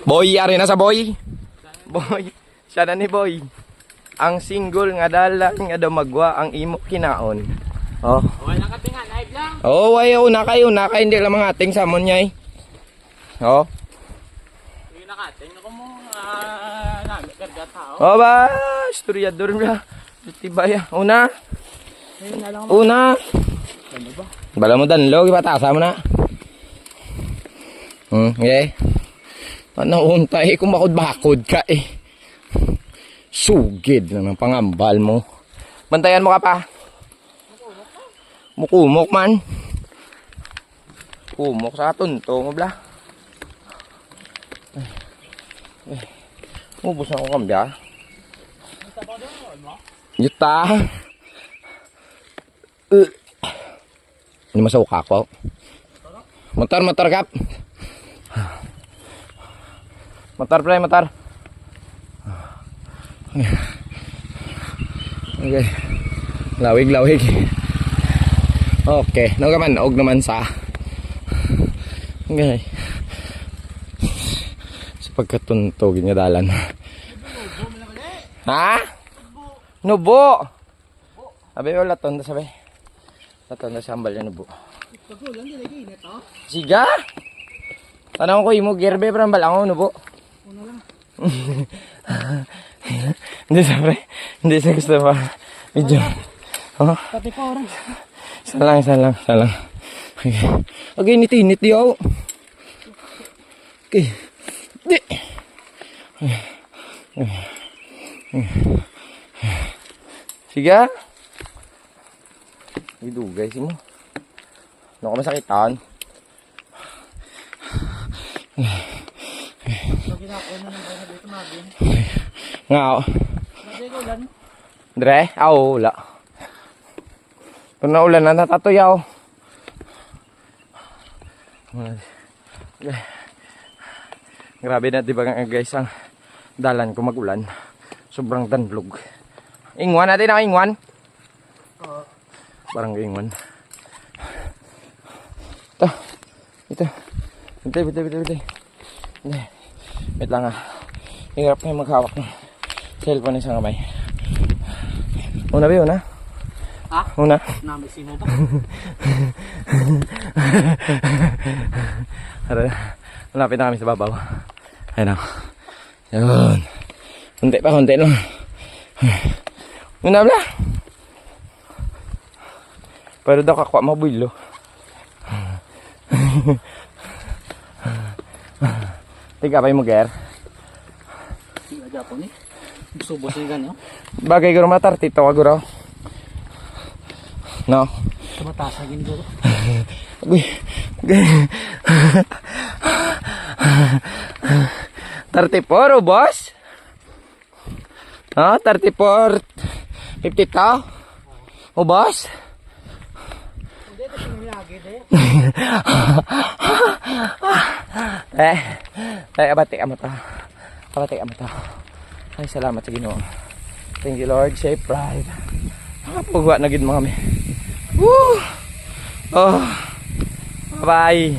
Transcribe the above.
Boy, ari na sa boy. Boy, siya na ni boy. Ang single nga dalan nga dumagwa ang imo kinaon. Oh. Wala ka tinga, live lang. Oh, ayo na kayo, hindi lang mga ating samon niya eh. Oh. Hindi nakating ako mo nagkarga tao. Oh ba, istoryador niya. Tibaya. Una. Una. Bala mo danlo, ipatasa mo na. Okay. Ano untay kung bakod-bakod ka eh. Sugid na ng pangambal mo. Bantayan mo ka pa. Mukumok man. Kumok sa tuntong bla. Ubus na ako kambya. Yuta. Ini masuk ako. Motor kap. Motor pre, motor. Okay. Lawig. Okay, naman og naman sa. Okay. Sa pagkatuntog niya dalan. Ha? Nubo. Sabi wala tonda sabi. Laton na sambal yan nubo. Siga? Tanong ko imo gerbe para balango nubo. Una lang. Hindi sabi. Hindi sa gusto pa. Medyo. Oh. Pati pa orang. Isa lang. Okay. Okay, init diyo. Okay. Di. Siga? Idugay si mo. Ano ka masakitan? Nga o. Dre? Wala. Pag naulan na natatuyaw. Grabe na diba nga guys ang dalan ko magulan. Sobrang danlog. Ingwan natin ang ingwan. Barang ingwan. Ito. Bitay. Wait lang ah. Hirap na maghawak ng cellphone sa kamay. Una ba yun ha? Ha? Una. Namisi mo ba? Malapit na kami sa babaw. Ayun ako. Yun. Konti lang. Una ba? Pero daw kakwa mabulo. Tiga pa yung ger. Hindi aja po ni. Subos ni ganyo. Bagay ko matar tito ka guraw. No. Tumatasa gin guro. Uy. 34 boss. 34 50 ka. O boss. Hindi ito sinilagi de. Abate ka mata. Ay, salamat sa Ginoo. Thank you Lord, safe ride. Nakapugwa na gid mga kami. Woo! Oh. Bye.